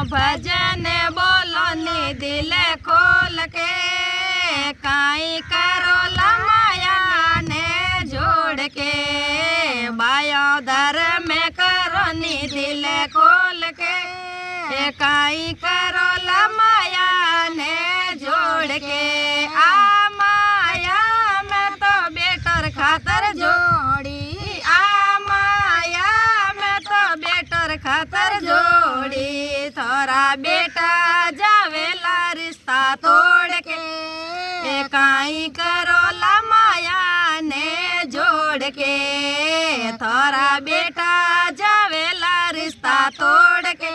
भजन बोलो नी दिल खोल के काई करो लमाया ने जोड़ के बायो धर्म करो नी दिल खोल के काई करो लमाया ने जोड़ के आ माया में तो बेटर खातर जोड़ी आ माया में तो बेटर खातर जोड़ी थोड़ा बेटा जावेला रिश्ता तोड़ के काई करो लमाया ने जोड़ के थोड़ा बेटा जावेला रिश्ता तोड़ के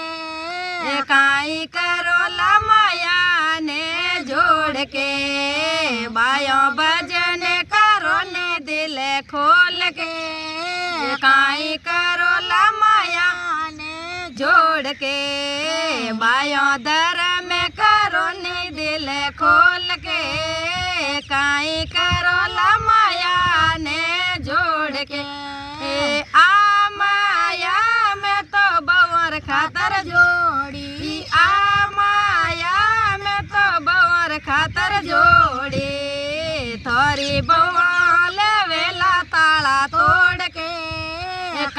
काई करो लमाया ने जोड़ के बायो भजन करो ने दिल खोल के काई करो लमाया ने जोड़ के बायो धर्म करो ने दिल खोल के काई करो लमाया ने जोड़ के आ माया में तो बवर खातर जोड़ी आ माया में तो बवर खातर जोड़ी थोड़ी बवाल वेला ताला तोड़ के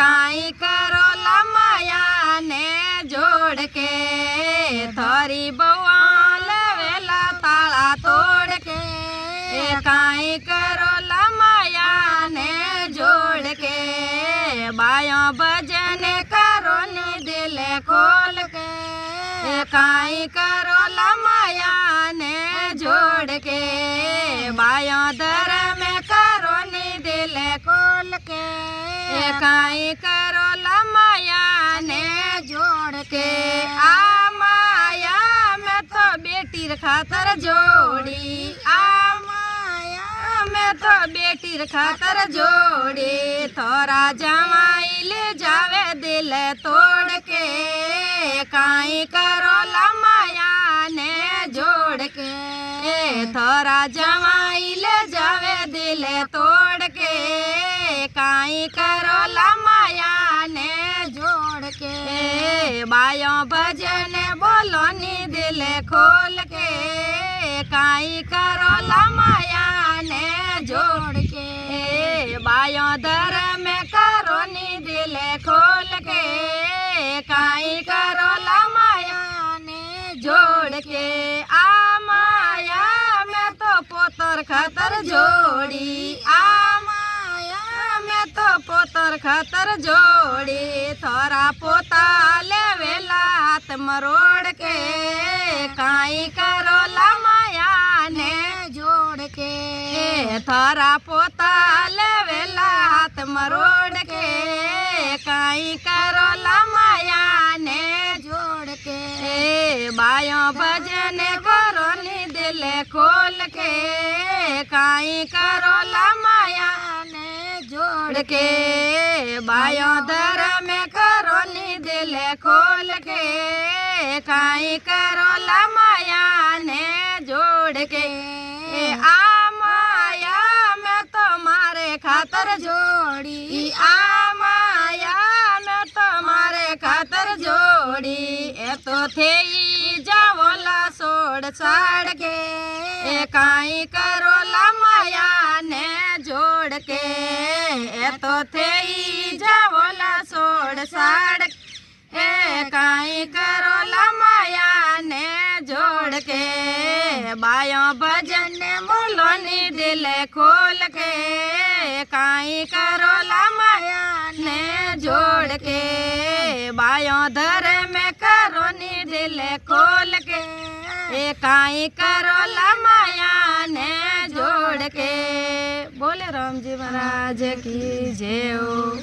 काई करो लमाया ने जोड़ के थोड़ी बवाल वेला ताला तोड़ के काई करो लमाया ने जोड़ के बायो भजन करो नी दिल खोल के काई करो लमाया ने जोड़ के बायो धर्म करो नी दिल खोल के काई करो लमाया ने जोड़ के आ माया में तो बेटी खातर जोड़ी आ माया में तो बेटी खातर जोड़ी थोड़ा जमाई ले जावे दिल तोड़ के काई करो लमाया ने जोड़ के थोड़ा जमाई ले जावे दिल तोड़ के काई करो लमाया ने जोड़ के बायो भजन बोलो नी दिल खोल के काई करो लमाया ने जोड़ के बायो धर्म करो नी दिल खोल के काई करो लमाया ने जोड़ के आ माया में तो पोतर खातर जोड़ी आ माया में तो पोतर खातर जोड़ी थोड़ा पोता लेवेला हाथ मरोड़ के काई करो लमाया ने जोड़ के थोड़ा पोता लेवेला हाथ मरोड़ के काई करो लमाया ने जोड़ के बायो भजन करो नी दिल खोल के काई करो लमाया ने जोड़ के बायो धर्म करो नी दिल खोल के काई करो लमाया ने जोड़ के आ माया में तो मारे खातर जोड़ी आ माया में तो मारे खातर जोड़ी ए तो थे जावला सोड़ साड़ के काई करो लमाया ने जोड़ के ए तो थे जावला सोड़ साड़ काई करो लमाया ने जोड़ के बायो भजन बोलो नी दिल खोल के काई करो लमाया ने जोड़ के बायो धर्म करो नी दिल खोल के काई करो लमाया ने जोड़ के बोले राम जी महाराज की जय हो।